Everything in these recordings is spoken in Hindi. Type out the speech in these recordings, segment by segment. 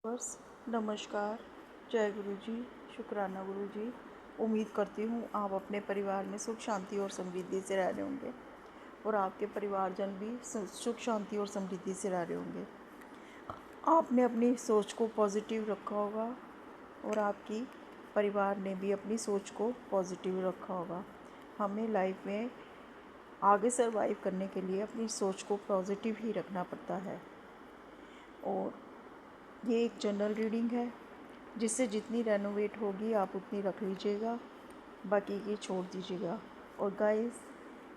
बस नमस्कार। जय गुरु जी। शुक्राना गुरु जी। उम्मीद करती हूँ आप अपने परिवार में सुख शांति और समृद्धि से रह रहे होंगे और आपके परिवारजन भी सुख शांति और समृद्धि से रह रहे होंगे। आपने अपनी सोच को पॉजिटिव रखा होगा और आपकी परिवार ने भी अपनी सोच को पॉजिटिव रखा होगा। हमें लाइफ में आगे सर्वाइव करने के लिए अपनी सोच को पॉजिटिव ही रखना पड़ता है। और ये एक जनरल रीडिंग है, जिससे जितनी रेनोवेट होगी आप उतनी रख लीजिएगा, बाकी की छोड़ दीजिएगा। और गाइस,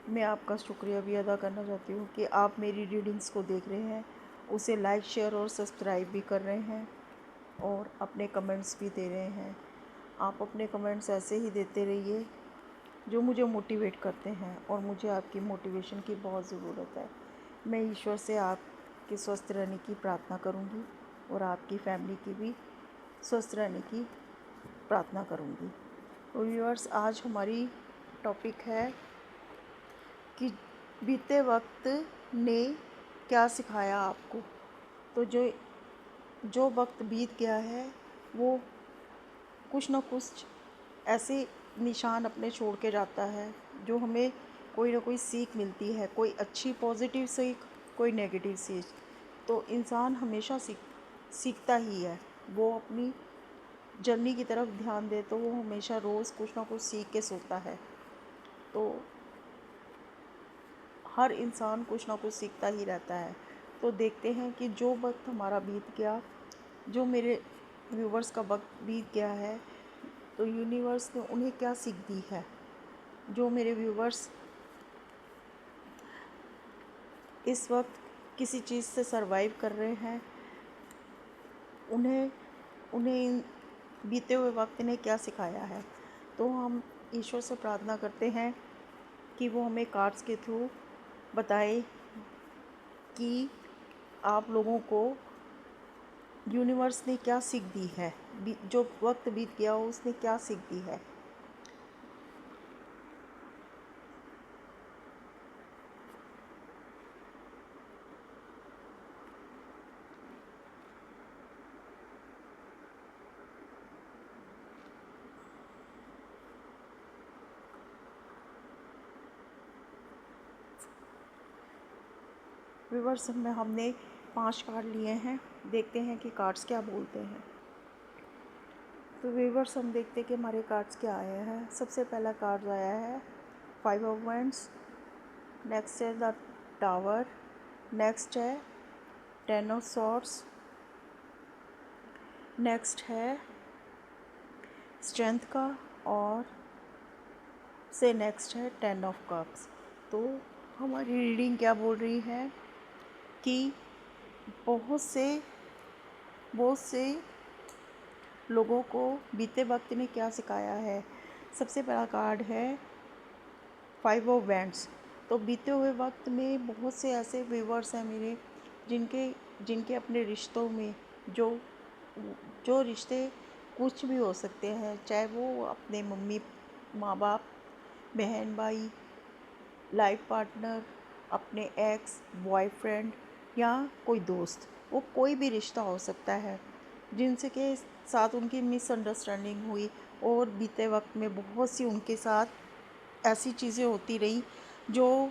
मैं आपका शुक्रिया भी अदा करना चाहती हूँ कि आप मेरी रीडिंग्स को देख रहे हैं, उसे लाइक शेयर और सब्सक्राइब भी कर रहे हैं और अपने कमेंट्स भी दे रहे हैं। आप अपने कमेंट्स ऐसे ही देते रहिए जो मुझे मोटिवेट करते हैं और मुझे आपकी मोटिवेशन की बहुत ज़रूरत है। मैं ईश्वर से आपके स्वस्थ रहने की प्रार्थना करूँगी और आपकी फैमिली की भी स्वस्थ रहने की प्रार्थना करूँगी। तो व्यूअर्स, आज हमारी टॉपिक है कि बीते वक्त ने क्या सिखाया आपको। तो जो वक्त बीत गया है वो कुछ ना कुछ ऐसे निशान अपने छोड़ के जाता है जो हमें कोई ना कोई सीख मिलती है, कोई अच्छी पॉजिटिव सीख, कोई नेगेटिव सीख। तो इंसान हमेशा सीखता ही है। वो अपनी जर्नी की तरफ ध्यान दे तो वो हमेशा रोज़ कुछ ना कुछ सीख के सोता है। तो हर इंसान कुछ ना कुछ सीखता ही रहता है। तो देखते हैं कि जो वक्त हमारा बीत गया, जो मेरे व्यूवर्स का वक्त बीत गया है, तो यूनिवर्स ने उन्हें क्या सीख दी है। जो मेरे व्यूवर्स इस वक्त किसी चीज़ से सरवाइव कर रहे हैं, उन्हें उन्हें इन बीते हुए वक्त ने क्या सिखाया है। तो हम ईश्वर से प्रार्थना करते हैं कि वो हमें कार्ड्स के थ्रू बताए कि आप लोगों को यूनिवर्स ने क्या सीख दी है, जो वक्त बीत गया हो उसने क्या सीख दी है। व्यूवर्स में हमने 5 कार्ड लिए हैं, देखते हैं कि कार्ड्स क्या बोलते हैं। तो व्यूवर्स, हम देखते हैं कि हमारे कार्ड्स क्या आए हैं। सबसे पहला कार्ड आया है 5 ऑफ वैंड्स, नेक्स्ट है द टावर, नेक्स्ट है 10 ऑफ सॉर्ड्स, नेक्स्ट है स्ट्रेंथ का, और से नेक्स्ट है 10 ऑफ कप्स। तो हमारी रीडिंग क्या बोल रही है कि बहुत से लोगों को बीते वक्त ने क्या सिखाया है। सबसे बड़ा कार्ड है 5 ऑफ वैंड्स। तो बीते हुए वक्त में बहुत से ऐसे व्यूवर्स हैं मेरे, जिनके जिनके अपने रिश्तों में जो जो रिश्ते कुछ भी हो सकते हैं, चाहे वो अपने मम्मी माँ बाप, बहन भाई, लाइफ पार्टनर, अपने एक्स बॉयफ्रेंड या कोई दोस्त, वो कोई भी रिश्ता हो सकता है, जिनसे के साथ उनकी मिसअंडरस्टैंडिंग हुई और बीते वक्त में बहुत सी उनके साथ ऐसी चीज़ें होती रही जो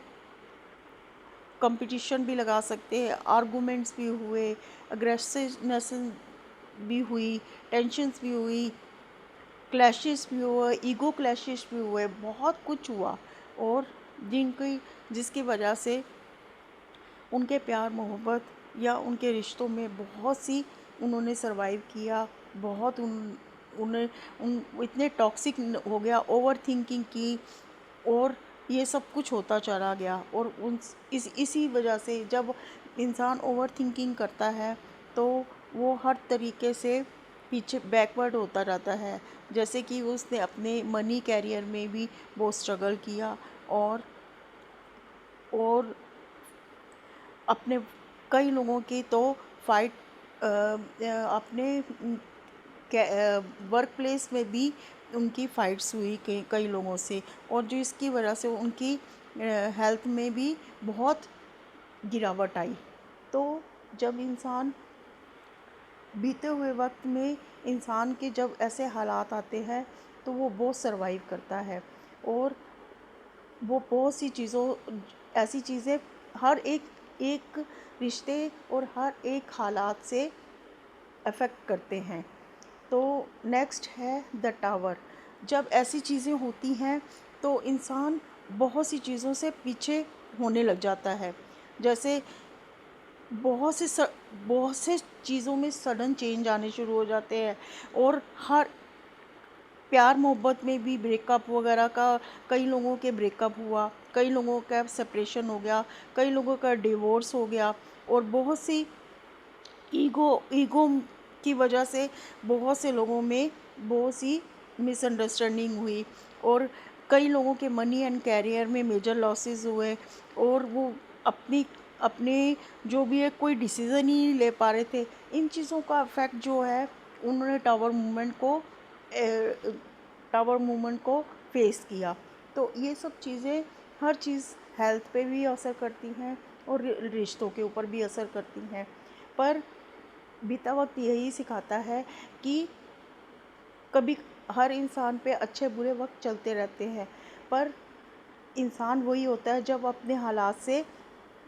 कंपटीशन भी लगा सकते हैं, आर्गूमेंट्स भी हुए, अग्रेसिवनेस भी हुई, टेंशन्स भी हुई, क्लैशेस भी हुए, ईगो क्लैशेस भी हुए, बहुत कुछ हुआ। और जिसकी वजह से उनके प्यार मोहब्बत या उनके रिश्तों में बहुत सी उन्होंने सरवाइव किया। बहुत उन्हें उन इतने टॉक्सिक हो गया, ओवर थिंकिंग की, और ये सब कुछ होता चला गया। और इसी वजह से जब इंसान ओवर थिंकिंग करता है तो वो हर तरीके से पीछे बैकवर्ड होता जाता है। जैसे कि उसने अपने मनी कैरियर में भी बहुत स्ट्रगल किया, और अपने कई लोगों की तो फाइट अपने वर्क प्लेस में भी उनकी फ़ाइट्स हुई कई लोगों से, और जो इसकी वजह से उनकी हेल्थ में भी बहुत गिरावट आई। तो जब इंसान बीते हुए वक्त में इंसान के जब ऐसे हालात आते हैं तो वो बहुत सरवाइव करता है, और वो बहुत सी चीज़ों ऐसी चीज़ें हर एक एक रिश्ते और हर एक हालात से अफेक्ट करते हैं। तो नेक्स्ट है द टावर। जब ऐसी चीज़ें होती हैं तो इंसान बहुत सी चीज़ों से पीछे होने लग जाता है। जैसे बहुत से स बहुत से चीज़ों में सडन चेंज आने शुरू हो जाते हैं, और हर प्यार मोहब्बत में भी ब्रेकअप वगैरह का, कई लोगों के ब्रेकअप हुआ, कई लोगों का सेपरेशन हो गया, कई लोगों का डिवोर्स हो गया, और बहुत सी ईगो ईगो की वजह से बहुत से लोगों में बहुत सी मिसअंडरस्टैंडिंग हुई, और कई लोगों के मनी एंड कैरियर में मेजर लॉसेस हुए, और वो अपनी अपने जो भी है कोई डिसीज़न ही नहीं ले पा रहे थे। इन चीज़ों का इफ़ेक्ट जो है उन्होंने टावर मूवमेंट को फेस किया। तो ये सब चीज़ें, हर चीज़ हेल्थ पे भी असर करती हैं और रिश्तों के ऊपर भी असर करती हैं। पर बीता वक्त यही सिखाता है कि कभी हर इंसान पे अच्छे बुरे वक्त चलते रहते हैं, पर इंसान वही होता है जब अपने हालात से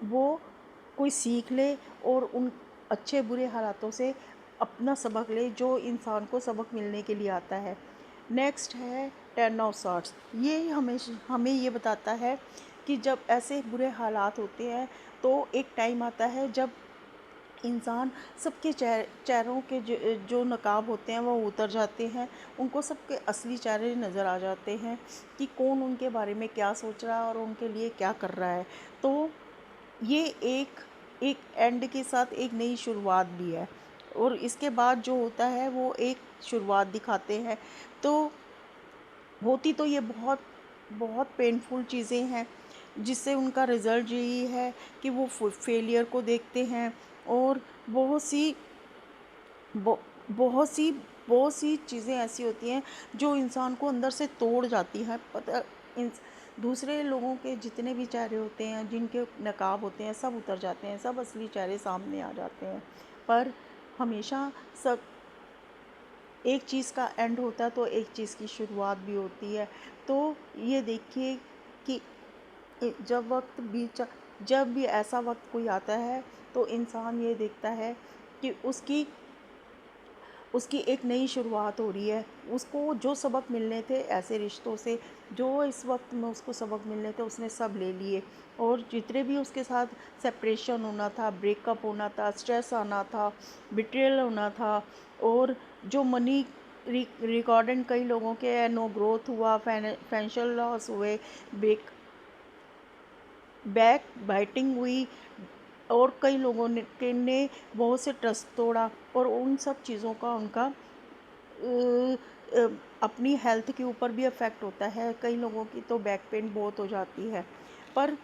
वो कोई सीख ले और उन अच्छे बुरे हालातों से अपना सबक ले जो इंसान को सबक मिलने के लिए आता है। नेक्स्ट है टेन ऑफ सॉर्ट्स। ये हमें हमें ये बताता है कि जब ऐसे बुरे हालात होते हैं तो एक टाइम आता है जब इंसान सबके चेहरों के जो नकाब होते हैं वो उतर जाते हैं, उनको सबके असली चेहरे नज़र आ जाते हैं कि कौन उनके बारे में क्या सोच रहा है और उनके लिए क्या कर रहा है। तो ये एक एक एंड के साथ एक नई शुरुआत भी है, और इसके बाद जो होता है वो एक शुरुआत दिखाते हैं। तो होती तो ये बहुत बहुत पेनफुल चीज़ें हैं, जिससे उनका रिज़ल्ट यही है कि वो फेलियर को देखते हैं, और बहुत सी ब बहुत सी बहुत सी चीज़ें ऐसी होती हैं जो इंसान को अंदर से तोड़ जाती हैं। पता इन दूसरे लोगों के जितने भी चेहरे होते हैं, जिनके नकाब होते हैं, सब उतर जाते हैं, सब असली चेहरे सामने आ जाते हैं। पर हमेशा सब एक चीज़ का एंड होता है तो एक चीज़ की शुरुआत भी होती है। तो ये देखिए कि जब वक्त बीत जब भी ऐसा वक्त कोई आता है तो इंसान ये देखता है कि उसकी एक नई शुरुआत हो रही है। उसको जो सबक मिलने थे ऐसे रिश्तों से, जो इस वक्त में उसको सबक मिलने थे उसने सब ले लिए, और जितने भी उसके साथ सेपरेशन होना था, ब्रेकअप होना था, स्ट्रेस आना था, बिट्रेयल होना था, और जो मनी रिकॉर्डेंट कई लोगों के नो ग्रोथ हुआ, फाइनेंशियल लॉस हुए, बैक बाइटिंग हुई, और कई लोगों ने बहुत से ट्रस्ट तोड़ा, और उन सब चीज़ों का उनका अपनी हेल्थ के ऊपर भी इफ़ेक्ट होता है। कई लोगों की तो बैक पेन बहुत हो जाती है। पर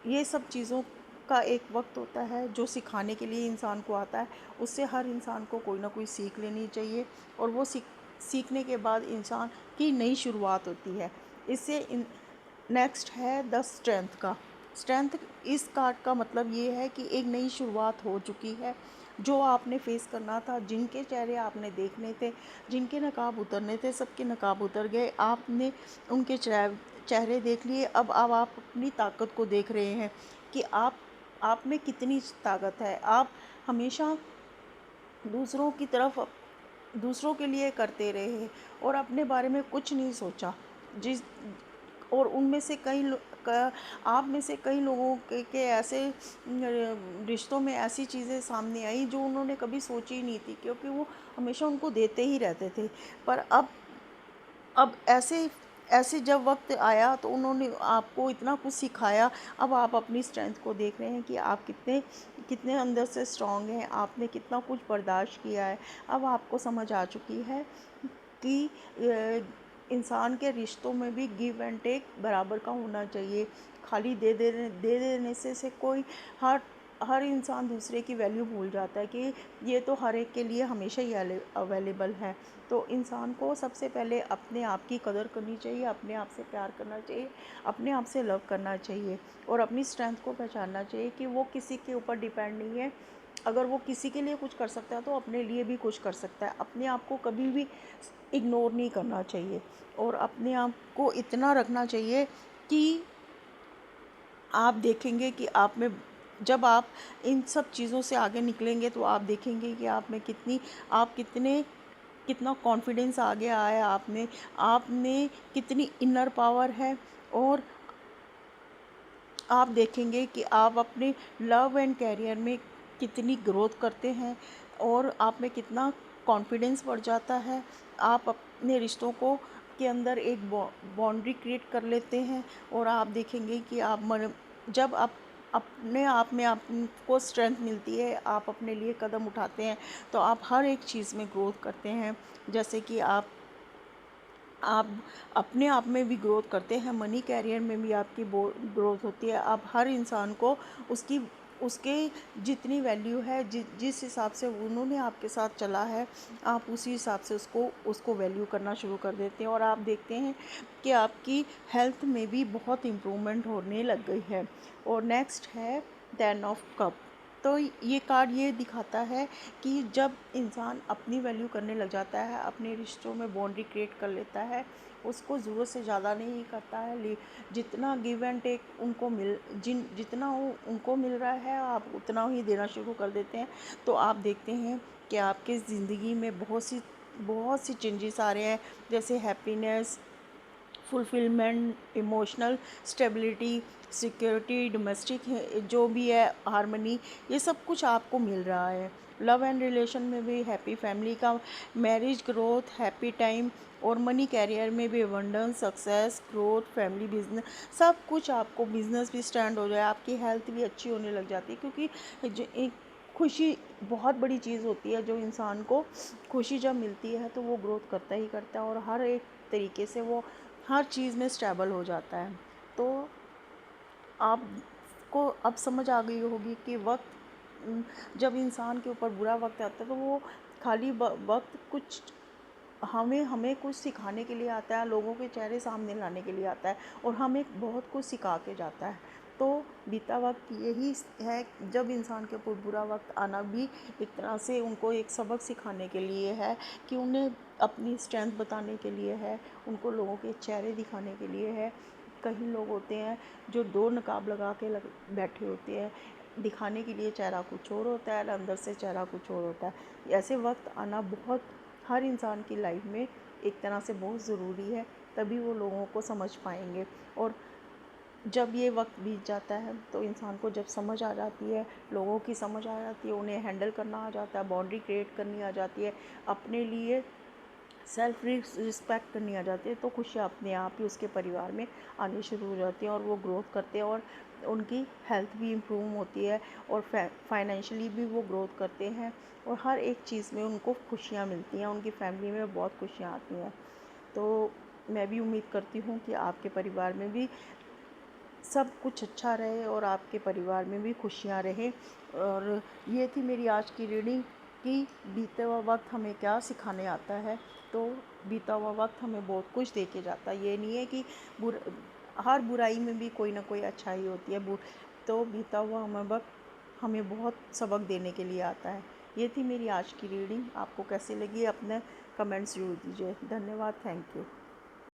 ये सब चीज़ों का एक वक्त होता है जो सिखाने के लिए इंसान को आता है। उससे हर इंसान को कोई ना कोई सीख लेनी चाहिए, और वो सीखने के बाद इंसान की नई शुरुआत होती है। इससे नेक्स्ट है द स्ट्रेंथ का। स्ट्रेंथ इस कार्ड का मतलब ये है कि एक नई शुरुआत हो चुकी है। जो आपने फेस करना था, जिनके चेहरे आपने देखने थे, जिनके नकाब उतरने थे, सबके नकाब उतर गए। आपने उनके चेहरे देख लिए। अब आप अपनी ताकत को देख रहे हैं कि आप में कितनी ताकत है। आप हमेशा दूसरों की तरफ दूसरों के लिए करते रहे और अपने बारे में कुछ नहीं सोचा। जिस और उनमें से आप में से कई लोगों के ऐसे रिश्तों में ऐसी चीज़ें सामने आई जो उन्होंने कभी सोची ही नहीं थी, क्योंकि वो हमेशा उनको देते ही रहते थे। पर अब ऐसे ऐसे जब वक्त आया तो उन्होंने आपको इतना कुछ सिखाया। अब आप अपनी स्ट्रेंथ को देख रहे हैं कि आप कितने कितने अंदर से स्ट्रांग हैं, आपने कितना कुछ बर्दाश्त किया है। अब आपको समझ आ चुकी है कि इंसान के रिश्तों में भी गिव एंड टेक बराबर का होना चाहिए। खाली दे देने से कोई हर हर इंसान दूसरे की वैल्यू भूल जाता है कि ये तो हर एक के लिए हमेशा ही अवेलेबल है। तो इंसान को सबसे पहले अपने आप की कदर करनी चाहिए, अपने आप से प्यार करना चाहिए, अपने आप से लव करना चाहिए, और अपनी स्ट्रेंथ को पहचानना चाहिए कि वो किसी के ऊपर डिपेंड नहीं है। अगर वो किसी के लिए कुछ कर सकता है तो अपने लिए भी कुछ कर सकता है। अपने आप को कभी भी इग्नोर नहीं करना चाहिए और अपने आप को इतना रखना चाहिए कि आप देखेंगे कि आप में, जब आप इन सब चीज़ों से आगे निकलेंगे तो आप देखेंगे कि आप में कितना कॉन्फिडेंस आ गया है आप में कितनी इनर पावर है। और आप देखेंगे कि आप अपने लव एंड कैरियर में कितनी ग्रोथ करते हैं और आप में कितना कॉन्फिडेंस बढ़ जाता है। आप अपने रिश्तों को के अंदर एक बाउंड्री क्रिएट कर लेते हैं और आप देखेंगे कि जब आप अपने आप में आपको स्ट्रेंथ मिलती है, आप अपने लिए कदम उठाते हैं तो आप हर एक चीज़ में ग्रोथ करते हैं। जैसे कि आप अपने आप में भी ग्रोथ करते हैं, मनी कैरियर में भी आपकी ग्रोथ होती है। आप हर इंसान को उसकी उसके जितनी वैल्यू है, जिस हिसाब से उन्होंने आपके साथ चला है, आप उसी हिसाब से उसको वैल्यू करना शुरू कर देते हैं और आप देखते हैं कि आपकी हेल्थ में भी बहुत इम्प्रूवमेंट होने लग गई है। और नेक्स्ट है 10 ऑफ कप। तो ये कार्ड ये दिखाता है कि जब इंसान अपनी वैल्यू करने लग जाता है, अपने रिश्तों में बाउंड्री क्रिएट कर लेता है, उसको ज़रूरत से ज़्यादा नहीं करता है। जितना गिव एंड टेक जितना उनको मिल रहा है आप उतना ही देना शुरू कर देते हैं। तो आप देखते हैं कि आपकी ज़िंदगी में बहुत सी चेंजेस आ रहे हैं, जैसे happiness, fulfilment, emotional stability, security, domestic जो भी है, हार्मनी, ये सब कुछ आपको मिल रहा है। लव एंड रिलेशन में भी हैप्पी फैमिली का, मैरिज ग्रोथ, हैप्पी टाइम, और मनी कैरियर में भी abundance, success, growth, family, business, सब कुछ आपको, बिजनेस भी स्टैंड हो जाए, आपकी हेल्थ भी अच्छी होने लग जाती है। क्योंकि एक खुशी बहुत बड़ी चीज़ होती है। जो इंसान को खुशी जब मिलती है तो वो ग्रोथ करता ही करता है और हर एक तरीके से वो हर चीज़ में स्टेबल हो जाता है। तो आपको अब समझ आ गई होगी कि जब इंसान के ऊपर बुरा वक्त आता है तो वो खाली वक्त कुछ हमें हमें कुछ सिखाने के लिए आता है, लोगों के चेहरे सामने लाने के लिए आता है और हमें बहुत कुछ सिखा के जाता है। तो बीता वक्त यही है, जब इंसान के ऊपर बुरा वक्त आना भी एक तरह से उनको एक सबक सिखाने के लिए है, कि उन्हें अपनी स्ट्रेंथ बताने के लिए है, उनको लोगों के चेहरे दिखाने के लिए है। कई लोग होते हैं जो दो नकाब लगा के बैठे होते हैं, दिखाने के लिए चेहरा कुछ और होता है और अंदर से चेहरा कुछ और होता है। ऐसे वक्त आना बहुत हर इंसान की लाइफ में एक तरह से बहुत ज़रूरी है, तभी वो लोगों को समझ पाएंगे। और जब ये वक्त बीत जाता है तो इंसान को जब समझ आ जाती है, लोगों की समझ आ जाती है, उन्हें हैंडल करना आ जाता है, बाउंड्री क्रिएट करनी आ जाती है, अपने लिए सेल्फ रिस्पेक्ट करनी आ जाती है, तो खुशियाँ अपने आप ही उसके परिवार में आनी शुरू हो जाती हैं और वो ग्रोथ करते हैं और उनकी हेल्थ भी इम्प्रूव होती है और फाइनेंशियली भी वो ग्रोथ करते हैं और हर एक चीज़ में उनको खुशियाँ मिलती हैं, उनकी फैमिली में बहुत खुशियाँ आती हैं। तो मैं भी उम्मीद करती हूँ कि आपके परिवार में भी सब कुछ अच्छा रहे और आपके परिवार में भी खुशियाँ रहें। और ये थी मेरी आज की रीडिंग कि बीते हुआ वक्त हमें क्या सिखाने आता है। तो बीता हुआ वक्त हमें बहुत कुछ दे के जाता है, ये नहीं है कि हर बुराई में भी कोई ना कोई अच्छाई होती है। तो बीता हुआ हमें वक्त हमें बहुत सबक देने के लिए आता है। ये थी मेरी आज की रीडिंग, आपको कैसी लगी अपने कमेंट्स ज़रूर दीजिए। धन्यवाद, थैंक यू।